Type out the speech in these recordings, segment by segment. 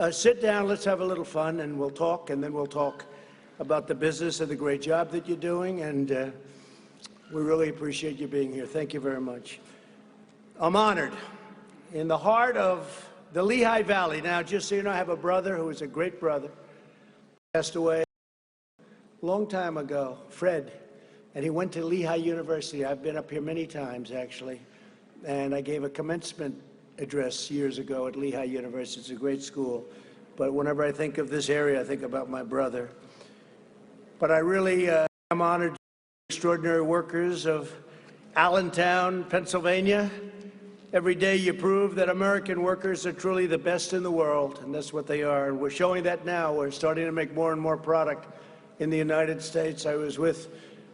Sit down, let's have a little fun, and we'll talk, and then we'll talk about the business and the great job that you're doing, and we really appreciate you being here. Thank you very much. I'm honored. In the heart of the Lehigh Valley, now, just so you know, I have a brother who is a great brother, passed away a long time ago, Fred, and he went to Lehigh University. I've been up here many times, actually, and I gave a commencement address years ago at Lehigh University. It's a great school. But whenever I think of this area, I think about my brother. But I really am honored to the extraordinary workers of Allentown, Pennsylvania. Every day you prove that American workers are truly the best in the world, and that's what they are. And we're showing that now. We're starting to make more and more product in the United States. I was with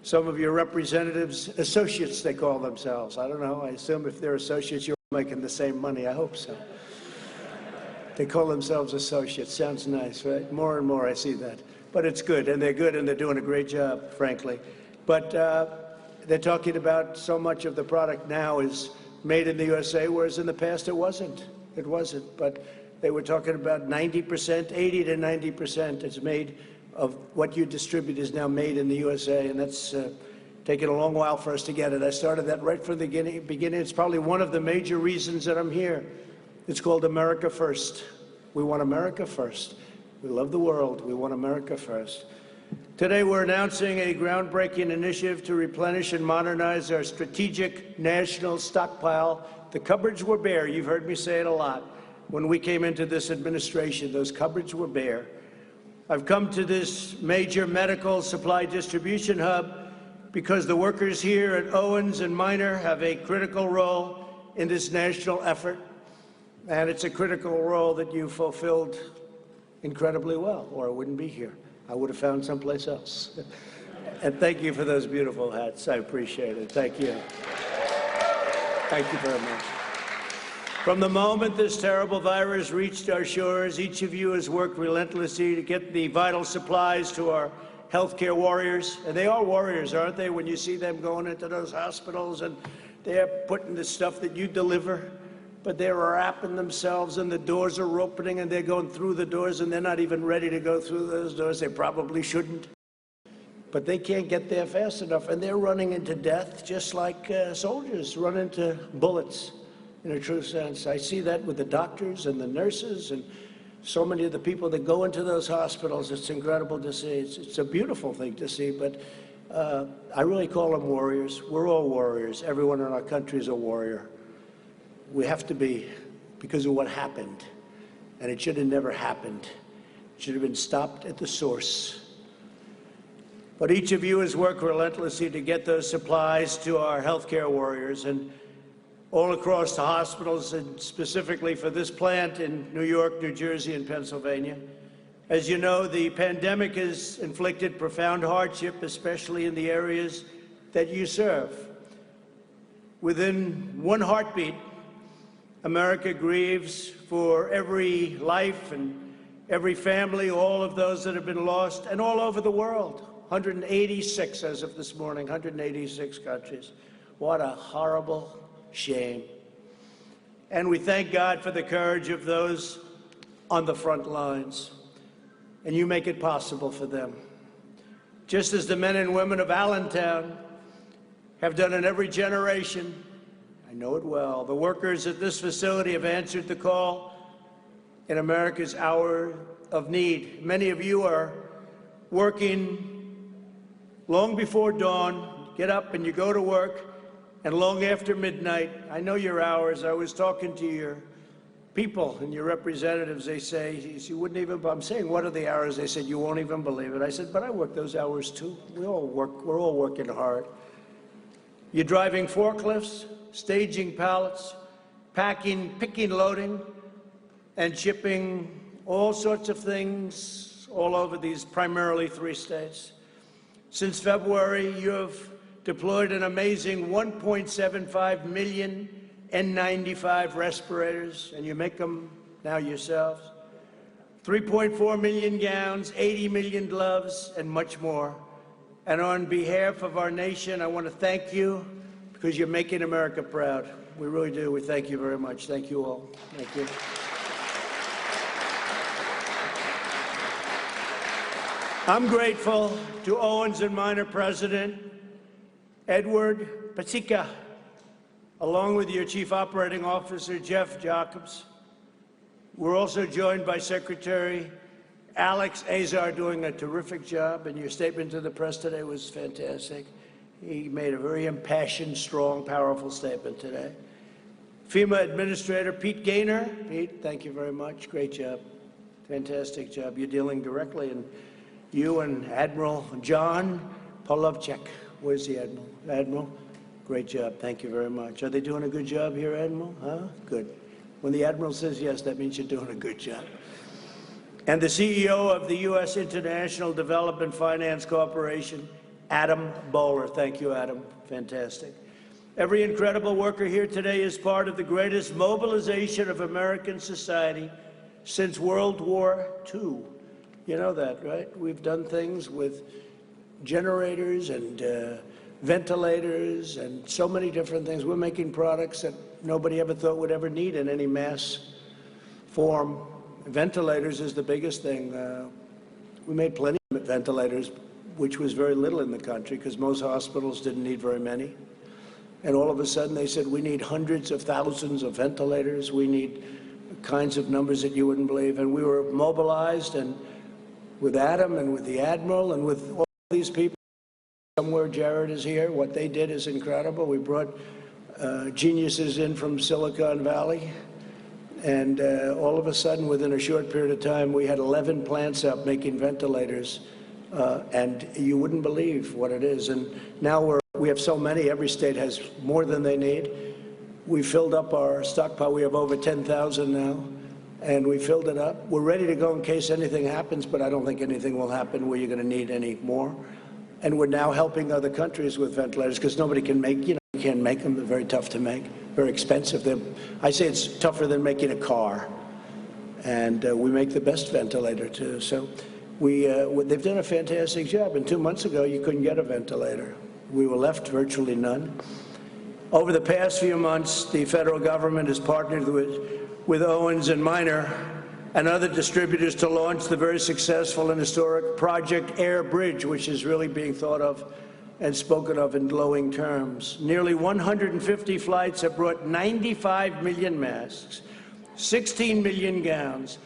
some of your representatives, associates they call themselves. I don't know. I assume if they're associates, you're making the same money. I hope so. They call themselves associates. Sounds nice, right? More and more I see that. But it's good, and they're good, and they're doing a great job, frankly. But they're talking about so much of the product now is made in the USA, whereas in the past it wasn't. It wasn't. But they were talking about 90%, 80 to 90% is made of what you distribute is now made in the USA, and that's taken a long while for us to get it. I started that right from the beginning. It's probably one of the major reasons that I'm here. It's called America First. We want America first. We love the world. We want America first. Today we're announcing a groundbreaking initiative to replenish and modernize our strategic national stockpile. The cupboards were bare. You've heard me say it a lot. When we came into this administration, those cupboards were bare. I've come to this major medical supply distribution hub because the workers here at Owens and Minor have a critical role in this national effort, and it's a critical role that you fulfilled incredibly well, or I wouldn't be here. I would have found someplace else. And thank you for those beautiful hats. I appreciate it. Thank you. Thank you very much. From the moment this terrible virus reached our shores, each of you has worked relentlessly to get the vital supplies to our healthcare warriors. And they are warriors, aren't they, when you see them going into those hospitals and they're putting the stuff that you deliver, but they're wrapping themselves and the doors are opening and they're going through the doors and they're not even ready to go through those doors. They probably shouldn't. But they can't get there fast enough, and they're running into death just like soldiers run into bullets, in a true sense. I see that with the doctors and the nurses and so many of the people that go into those hospitals. It's incredible to see. It's a beautiful thing to see, but I really call them warriors. We're all warriors. Everyone in our country is a warrior. We have to be, because of what happened, and it should have never happened. It should have been stopped at the source. But each of you has worked relentlessly to get those supplies to our healthcare warriors, and all across the hospitals, and specifically for this plant in New York, New Jersey, and Pennsylvania. As you know, the pandemic has inflicted profound hardship, especially in the areas that you serve. Within one heartbeat, America grieves for every life and every family, all of those that have been lost, and all over the world. 186 as of this morning, 186 countries. What a horrible shame. And we thank God for the courage of those on the front lines. And you make it possible for them. Just as the men and women of Allentown have done in every generation, I know it well. The workers at this facility have answered the call in America's hour of need. Many of you are working long before dawn, get up and you go to work, and long after midnight. I know your hours. I was talking to your people and your representatives. They say, you wouldn't even, I'm saying, what are the hours? They said, you won't even believe it. I said, but I work those hours too. We all work. We're all working hard. You're driving forklifts, staging pallets, packing, picking, loading, and shipping all sorts of things all over these primarily 3 states. Since February, you have deployed an amazing 1.75 million N95 respirators, and you make them now yourselves. 3.4 million gowns, 80 million gloves, and much more. And on behalf of our nation, I want to thank you because you're making America proud. We really do. We thank you very much. Thank you all. Thank you. I'm grateful to Owens & Minor President Edward Pasica, along with your Chief Operating Officer, Jeff Jacobs. We're also joined by Secretary Alex Azar, doing a terrific job, and your statement to the press today was fantastic. He made a very impassioned, strong, powerful statement today. FEMA Administrator Pete Gaynor. Pete, thank you very much. Great job. Fantastic job. You're dealing directly, and you and Admiral John Polovchek. Where's the Admiral? Admiral, great job. Thank you very much. Are they doing a good job here, Admiral? Huh? Good. When the Admiral says yes, that means you're doing a good job. And the CEO of the U.S. International Development Finance Corporation, Adam Bowler. Thank you, Adam. Fantastic. Every incredible worker here today is part of the greatest mobilization of American society since World War II. You know that, right? We've done things with generators and ventilators and so many different things. We're making products that nobody ever thought would ever need in any mass form. Ventilators is the biggest thing. We made plenty of ventilators, which was very little in the country because most hospitals didn't need very many. And all of a sudden they said, we need hundreds of thousands of ventilators. We need kinds of numbers that you wouldn't believe. And we were mobilized, and with Adam and with the Admiral and with all these people, somewhere Jared is here, what they did is incredible. We brought geniuses in from Silicon Valley. And all of a sudden, within a short period of time, we had 11 plants up making ventilators. And you wouldn't believe what it is. And now we have so many. Every state has more than they need. We filled up our stockpile. We have over 10,000 now. And we filled it up. We're ready to go in case anything happens, but I don't think anything will happen where you're going to need any more. And we're now helping other countries with ventilators because nobody can make, you can't make them. They're very tough to make, very expensive. I say it's tougher than making a car. And we make the best ventilator, too. So they've done a fantastic job. And 2 months ago, you couldn't get a ventilator. We were left virtually none. Over the past few months, the federal government has partnered with Owens & Minor and other distributors to launch the very successful and historic Project Air Bridge, which is really being thought of and spoken of in glowing terms. Nearly 150 flights have brought 95 million masks, 16 million gowns,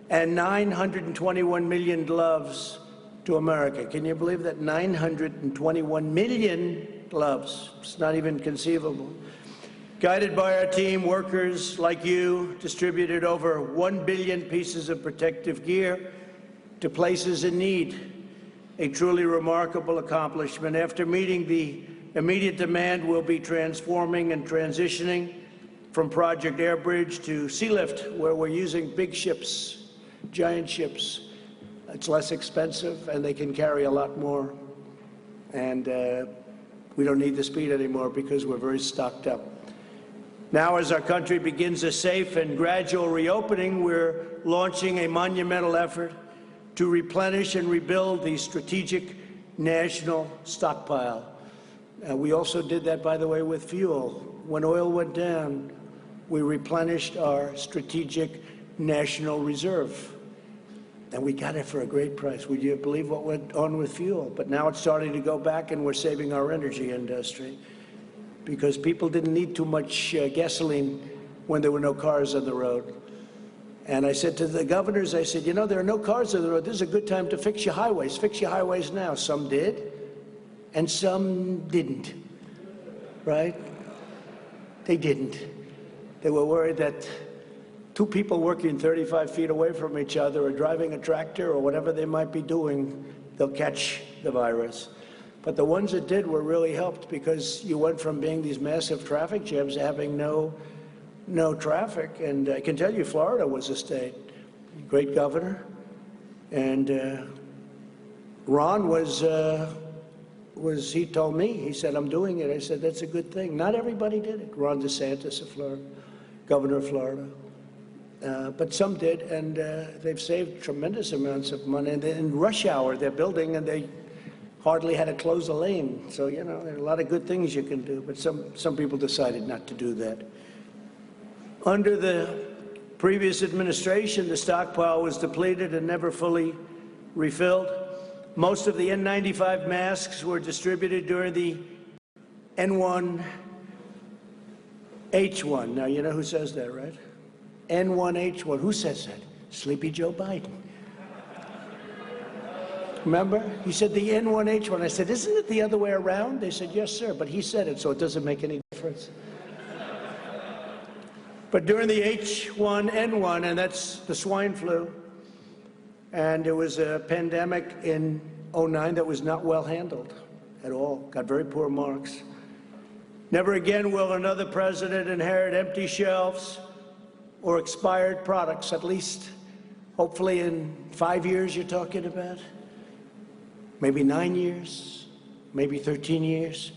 and 921 million gloves to America. Can you believe that? 921 million gloves. It's not even conceivable. Guided by our team, workers like you distributed over 1 billion pieces of protective gear to places in need. A truly remarkable accomplishment. After meeting the immediate demand, we'll be transforming and transitioning from Project Air Bridge to Sea Lift, where we're using big ships, giant ships. It's less expensive, and they can carry a lot more. And we don't need the speed anymore because we're very stocked up. Now, as our country begins a safe and gradual reopening, we're launching a monumental effort to replenish and rebuild the strategic national stockpile. We also did that, by the way, with fuel. When oil went down, we replenished our strategic national reserve. And we got it for a great price. Would you believe what went on with fuel? But now it's starting to go back, and we're saving our energy industry because people didn't need too much gasoline when there were no cars on the road. And I said to the governors, I said, you know, there are no cars on the road. This is a good time to fix your highways. Fix your highways now. Some did, and some didn't, right? They didn't. They were worried that two people working 35 feet away from each other or driving a tractor or whatever they might be doing, they'll catch the virus. But the ones that did were really helped because you went from being these massive traffic jams to having no traffic. And I can tell you, Florida was a state. Great governor. And Ron he told me, he said, I'm doing it. I said, that's a good thing. Not everybody did it. Ron DeSantis of Florida, governor of Florida. But some did, and they've saved tremendous amounts of money. And in rush hour, they're building, and they hardly had to close a lane. So, you know, there are a lot of good things you can do, but some people decided not to do that. Under the previous administration, the stockpile was depleted and never fully refilled. Most of the N95 masks were distributed during the N1H1. Now, you know who says that, right? N1H1. Who says that? Sleepy Joe Biden. Remember? He said the N1H1. I said, isn't it the other way around? They said, yes, sir. But he said it, so it doesn't make any difference. But during the H1N1, and that's the swine flu, and it was a pandemic in '09 that was not well handled at all, got very poor marks. Never again will another president inherit empty shelves or expired products, at least, hopefully in 5 years you're talking about, maybe 9 years, maybe 13 years,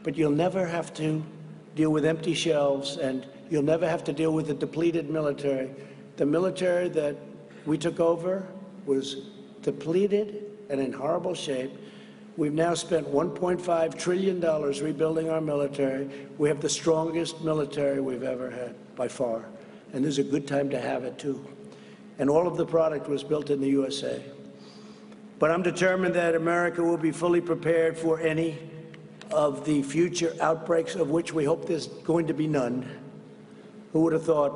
but you'll never have to deal with empty shelves, and you'll never have to deal with the depleted military. The military that we took over was depleted and in horrible shape. We've now spent $1.5 trillion rebuilding our military. We have the strongest military we've ever had, by far. And this is a good time to have it, too. And all of the product was built in the USA. But I'm determined that America will be fully prepared for any of the future outbreaks, of which we hope there's going to be none. Who would have thought?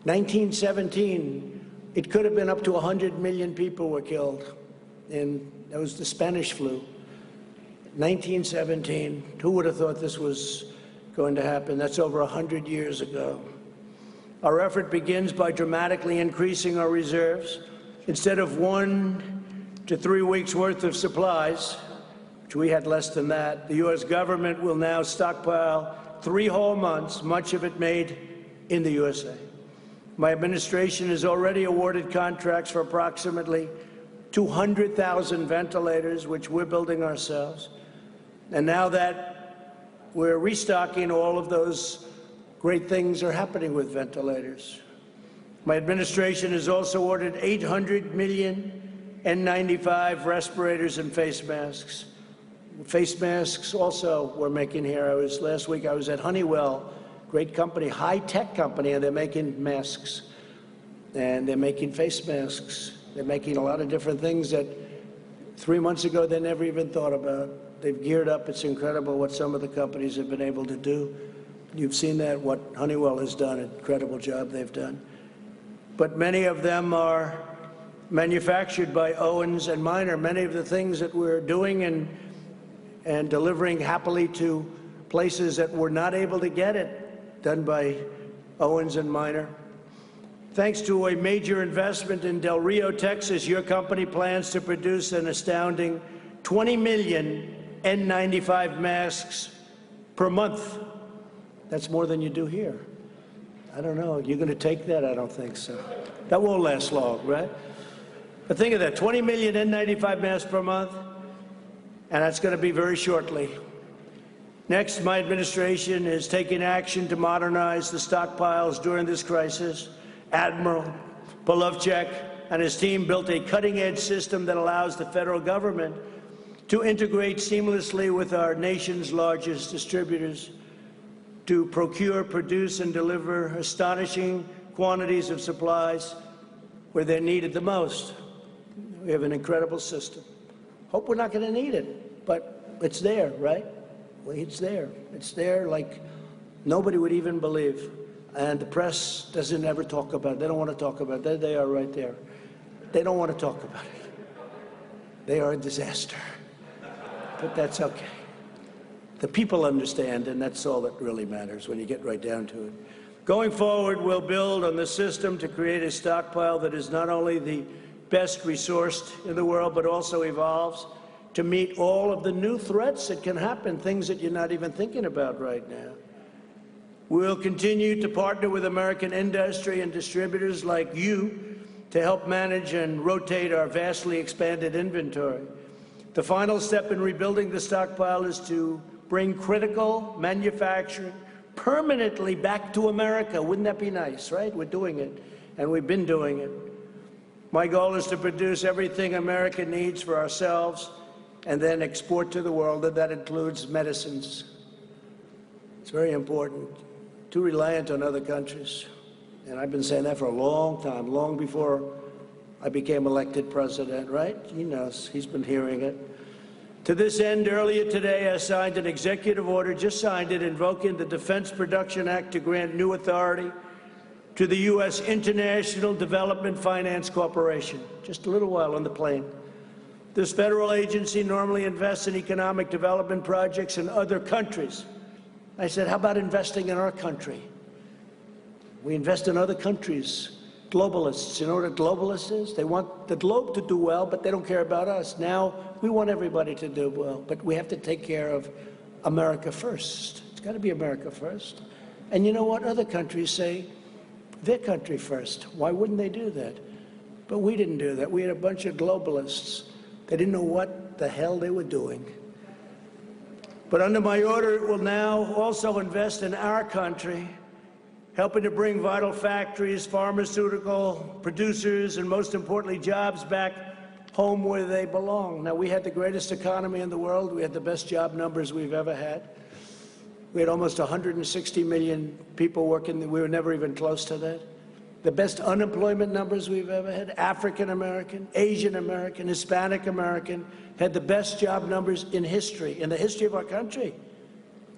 1917, it could have been up to 100 million people were killed. And that was the Spanish flu. 1917, who would have thought this was going to happen? That's over 100 years ago. Our effort begins by dramatically increasing our reserves. Instead of 1 to 3 weeks worth of supplies, which we had less than that, the U.S. government will now stockpile 3 whole months, much of it made in the USA. My administration has already awarded contracts for approximately 200,000 ventilators, which we're building ourselves. And now that we're restocking, all of those great things are happening with ventilators. My administration has also ordered 800 million N95 respirators and face masks. Face masks also we're making here. Last week I was at Honeywell, great company, high-tech company, and they're making masks. And they're making face masks. They're making a lot of different things that 3 months ago they never even thought about. They've geared up. It's incredible what some of the companies have been able to do. You've seen that, what Honeywell has done, an incredible job they've done. But many of them are manufactured by Owens and Minor. Many of the things that we're doing and delivering happily to places that were not able to get it, done by Owens and Minor. Thanks to a major investment in Del Rio, Texas, your company plans to produce an astounding 20 million N95 masks per month. That's more than you do here. I don't know. You're going to take that? I don't think so. That won't last long, right? But think of that, 20 million N95 masks per month, and that's going to be very shortly. Next, my administration is taking action to modernize the stockpiles during this crisis. Admiral Polovchek and his team built a cutting-edge system that allows the federal government to integrate seamlessly with our nation's largest distributors to procure, produce, and deliver astonishing quantities of supplies where they're needed the most. We have an incredible system. Hope we're not going to need it, but it's there, right? Well, it's there. It's there like nobody would even believe. And the press doesn't ever talk about it. They don't want to talk about it. There they are right there. They don't want to talk about it. They are a disaster. But that's okay. The people understand, and that's all that really matters when you get right down to it. Going forward, we'll build on the system to create a stockpile that is not only the best resourced in the world, but also evolves to meet all of the new threats that can happen, things that you're not even thinking about right now. We'll continue to partner with American industry and distributors like you to help manage and rotate our vastly expanded inventory. The final step in rebuilding the stockpile is to bring critical manufacturing permanently back to America. Wouldn't that be nice, right? We're doing it, and we've been doing it. My goal is to produce everything America needs for ourselves and then export to the world, and that includes medicines. It's very important. Too reliant on other countries. And I've been saying that for a long time, long before I became elected president, right? He knows. He's been hearing it. To this end, earlier today, I signed an executive order, just signed it, invoking the Defense Production Act to grant new authority to the U.S. International Development Finance Corporation, just a little while on the plane. This federal agency normally invests in economic development projects in other countries. I said, how about investing in our country? We invest in other countries. Globalists, you know what a globalist is? They want the globe to do well, but they don't care about us. Now, we want everybody to do well, but we have to take care of America first. It's got to be America first. And you know what? Other countries say their country first. Why wouldn't they do that? But we didn't do that. We had a bunch of globalists. They didn't know what the hell they were doing. But under my order, it will now also invest in our country, helping to bring vital factories, pharmaceutical producers, and most importantly, jobs back home where they belong. Now, we had the greatest economy in the world. We had the best job numbers we've ever had. We had almost 160 million people working. We were never even close to that. The best unemployment numbers we've ever had. African American, Asian American, Hispanic American had the best job numbers in history, in the history of our country.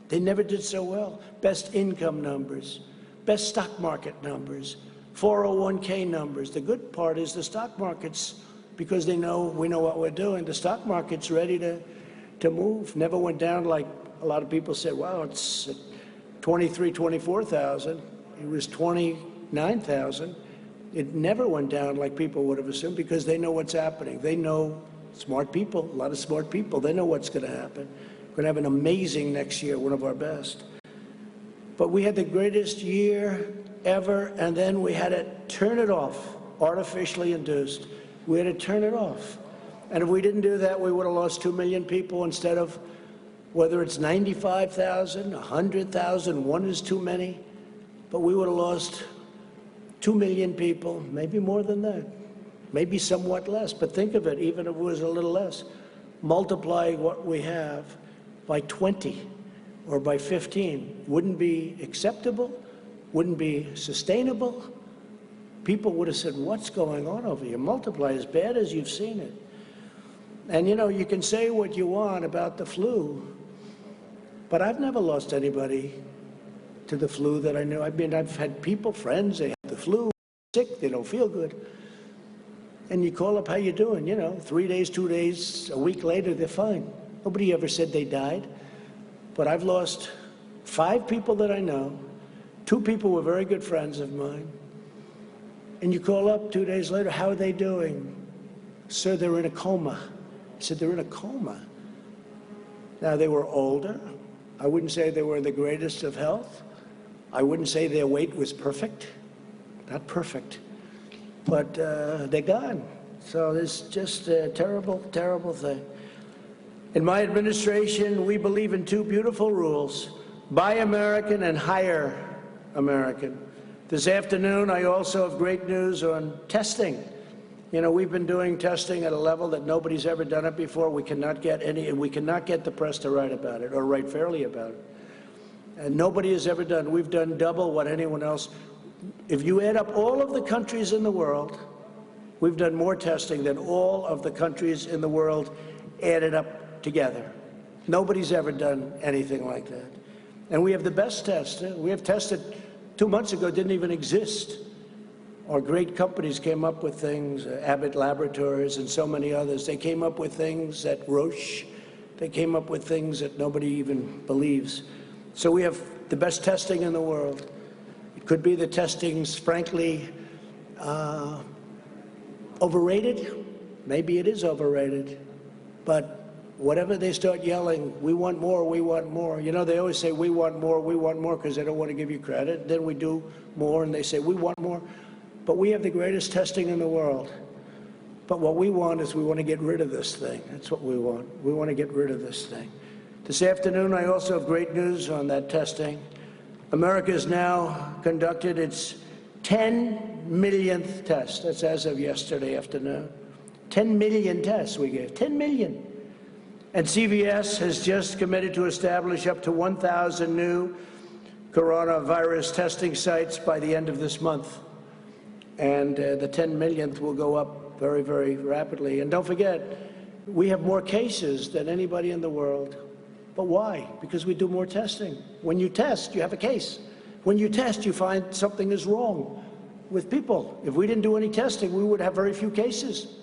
They never did so well. Best income numbers, best stock market numbers, 401k numbers. The good part is the stock markets, because we know what we're doing. The stock market's ready to move. Never went down like a lot of people said, wow, it's at 23, 24,000. It was 29,000. It never went down like people would have assumed, because they know what's happening. They know, smart people, a lot of smart people, they know what's going to happen. We're going to have an amazing next year, one of our best. But we had the greatest year ever, and then we had to turn it off, artificially induced. We had to turn it off. And if we didn't do that, we would have lost 2 million people instead of, whether it's 95,000, 100,000, one is too many, but we would have lost 2 million people, maybe more than that, maybe somewhat less. But think of it, even if it was a little less, multiply what we have by 20 or by 15, wouldn't be acceptable, wouldn't be sustainable. People would have said, what's going on over here? Multiply as bad as you've seen it. And you know, you can say what you want about the flu, but I've never lost anybody to the flu that I know. I mean, I've had people, friends, they have the flu, sick, they don't feel good. And you call up, how you doing? You know, 3 days, 2 days, a week later, they're fine. Nobody ever said they died. But I've lost 5 people that I know. 2 people were very good friends of mine. And you call up 2 days later, how are they doing? Sir, they're in a coma. I said, they're in a coma. Now, they were older. I wouldn't say they were in the greatest of health. I wouldn't say their weight was perfect. Not perfect. But they're gone. So it's just a terrible, terrible thing. In my administration, we believe in 2 beautiful rules: buy American and hire American. This afternoon, I also have great news on testing. You know, we've been doing testing at a level that nobody's ever done it before. We cannot get the press to write about it or write fairly about it. And nobody has ever done. We've done double what anyone else. If you add up all of the countries in the world, we've done more testing than all of the countries in the world added up together. Nobody's ever done anything like that. And we have the best test. We have tested 2 months ago, didn't even exist. Our great companies came up with things, Abbott Laboratories and so many others. They came up with things at Roche. They came up with things that nobody even believes. So we have the best testing in the world. It could be the testing's, frankly, overrated. Maybe it is overrated. But whatever they start yelling, we want more, we want more. You know, they always say, we want more, because they don't want to give you credit. Then we do more, and they say, we want more. But we have the greatest testing in the world. But what we want is we want to get rid of this thing. That's what we want. We want to get rid of this thing. This afternoon, I also have great news on that testing. America has now conducted its 10 millionth test. That's as of yesterday afternoon. 10 million tests we gave. 10 million. And CVS has just committed to establish up to 1,000 new coronavirus testing sites by the end of this month. And the 10 millionth will go up very, very rapidly. And don't forget, we have more cases than anybody in the world. But why? Because we do more testing. When you test, you have a case. When you test, you find something is wrong with people. If we didn't do any testing, we would have very few cases.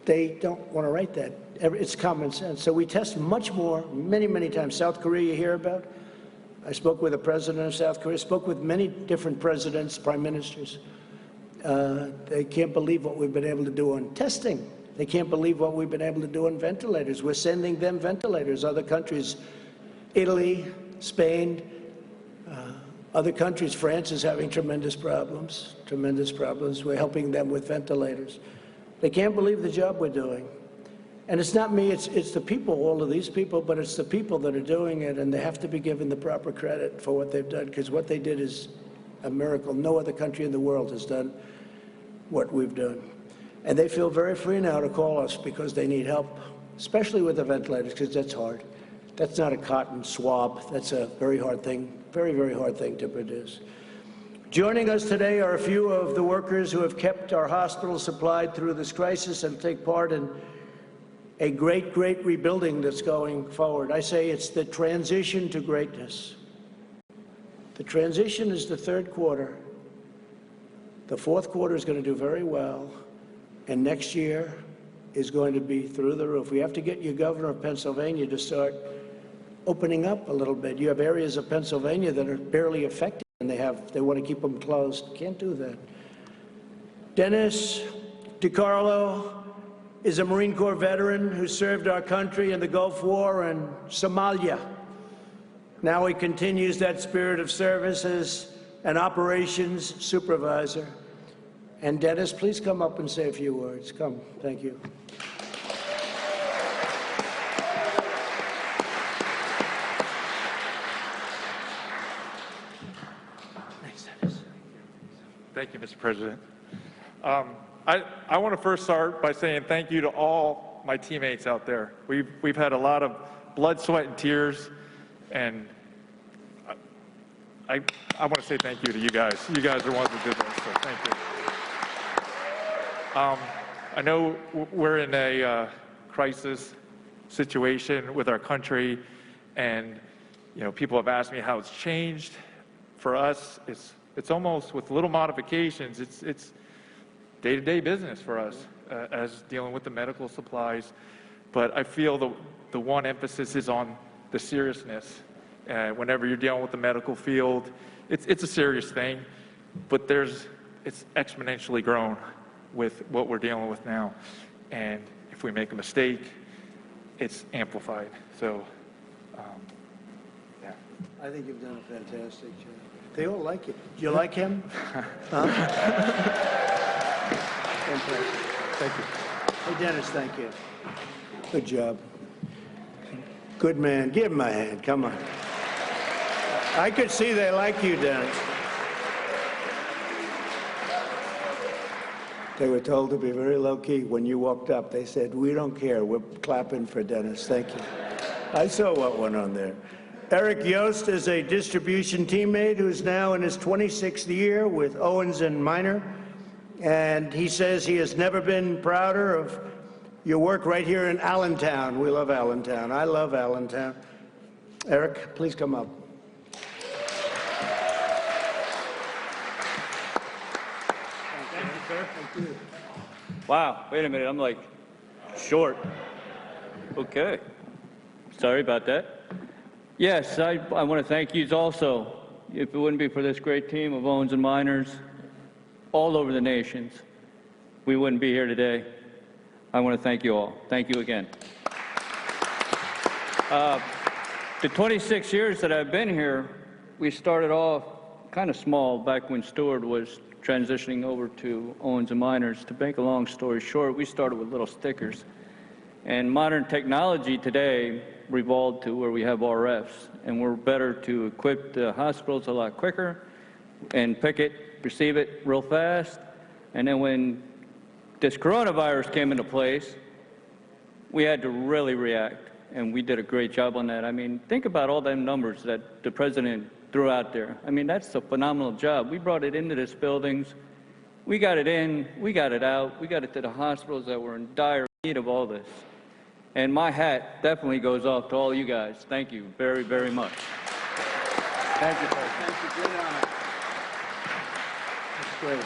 They don't want to write that. It's common sense. So we test much more, many, many times. South Korea, you hear about? I spoke with the president of South Korea, spoke with many different presidents, prime ministers. They can't believe what we've been able to do on testing. They can't believe what we've been able to do on ventilators. We're sending them ventilators. Other countries, Italy, Spain, other countries, France is having tremendous problems. We're helping them with ventilators. They can't believe the job we're doing. And it's not me, it's the people, all of these people, but it's the people that are doing it, and they have to be given the proper credit for what they've done, because what they did is a miracle. No other country in the world has done what we've done. And they feel very free now to call us because they need help, especially with the ventilators, because that's hard. That's not a cotton swab. That's a very hard thing, very, very hard thing to produce. Joining us today are a few of the workers who have kept our hospitals supplied through this crisis and take part in a great, great rebuilding that's going forward. I say it's the transition to greatness. The transition is the third quarter. The fourth quarter is going to do very well, and next year is going to be through the roof. We have to get your governor of Pennsylvania to start opening up a little bit. You have areas of Pennsylvania that are barely affected, and they want to keep them closed. Can't do that. Dennis DiCarlo is a Marine Corps veteran who served our country in the Gulf War and Somalia. Now he continues that spirit of service as an operations supervisor. And Dennis, please come up and say a few words. Come, thank you. Thanks, Dennis. Thank you, Mr. President. I want to first start by saying thank you to all my teammates out there. We've had a lot of blood, sweat, and tears, and I want to say thank you to you guys. You guys are the ones that did this, so thank you. I know we're in a crisis situation with our country, and people have asked me how it's changed. For us, it's almost with little modifications. It's day-to-day business for us as dealing with the medical supplies. But I feel the one emphasis is on the seriousness. Whenever you're dealing with the medical field, it's a serious thing, but it's exponentially grown with what we're dealing with now. And if we make a mistake, it's amplified. So, yeah. I think you've done a fantastic job. They all like you. Do you like him? Huh? Thank you. Hey, Dennis, thank you. Good job. Good man. Give him a hand. Come on. I could see they like you, Dennis. They were told to be very low-key. When you walked up, they said, "We don't care. We're clapping for Dennis." Thank you. I saw what went on there. Eric Yost is a distribution teammate who's now in his 26th year with Owens & Minor. And he says he has never been prouder of your work right here in Allentown. We love Allentown. I love Allentown. Eric, please come up. Thank you, sir. Thank you. Wow, wait a minute, I'm like short. Okay, sorry about that. Yes, I want to thank you also. If it wouldn't be for this great team of Owens & Minors, all over the nations, we wouldn't be here today. I want to thank you all. Thank you again. The 26 years that I've been here, we started off kind of small back when Stewart was transitioning over to Owens & Minors. To make a long story short, we started with little stickers. And modern technology today revolved to where we have RFs, and we're better to equip the hospitals a lot quicker and pick it, receive it real fast. And then when this coronavirus came into place, we had to really react, and we did a great job on that. I mean, think about all them numbers that the president threw out there. I mean, that's a phenomenal job. We brought it into this buildings We got it in, we got it out, we got it to the hospitals that were in dire need of all this. And my hat definitely goes off to all you guys. Thank you very, very much. Thank you, President. Thank you. Great honor. That's great.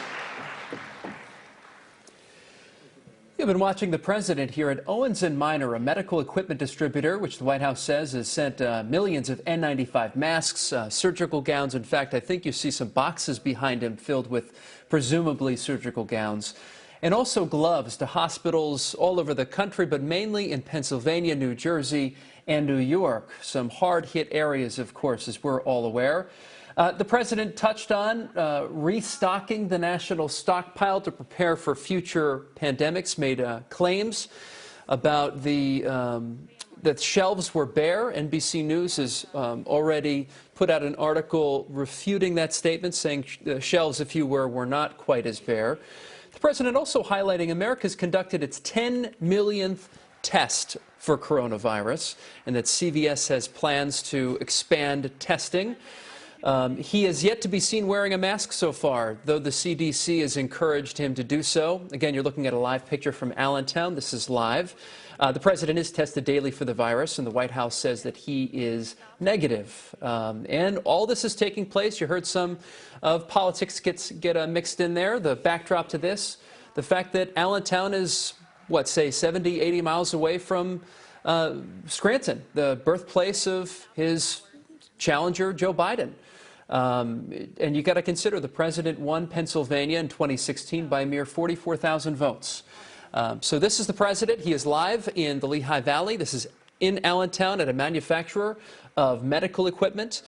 You've been watching the president here at Owens & Minor, a medical equipment distributor, which the White House says has sent millions of N95 masks, surgical gowns. In fact, I think you see some boxes behind him filled with presumably surgical gowns, and also gloves to hospitals all over the country, but mainly in Pennsylvania, New Jersey, and New York. Some hard-hit areas, of course, as we're all aware. The president touched on restocking the national stockpile to prepare for future pandemics, made claims about that shelves were bare. NBC News has already put out an article refuting that statement, saying the shelves, if you were not quite as bare. The president also highlighting America's conducted its 10 millionth test for coronavirus, and that CVS has plans to expand testing. He has yet to be seen wearing a mask so far, though the CDC has encouraged him to do so. Again, you're looking at a live picture from Allentown. This is live. The president is tested daily for the virus, and the White House says that he is negative. And all this is taking place. You heard some of politics get mixed in there. The backdrop to this, the fact that Allentown is, what, say 70, 80 miles away from Scranton, the birthplace of his challenger, Joe Biden. And you got to consider the president won Pennsylvania in 2016 by a mere 44,000 votes. So this is the president. He is live in the Lehigh Valley. This is in Allentown at a manufacturer of medical equipment.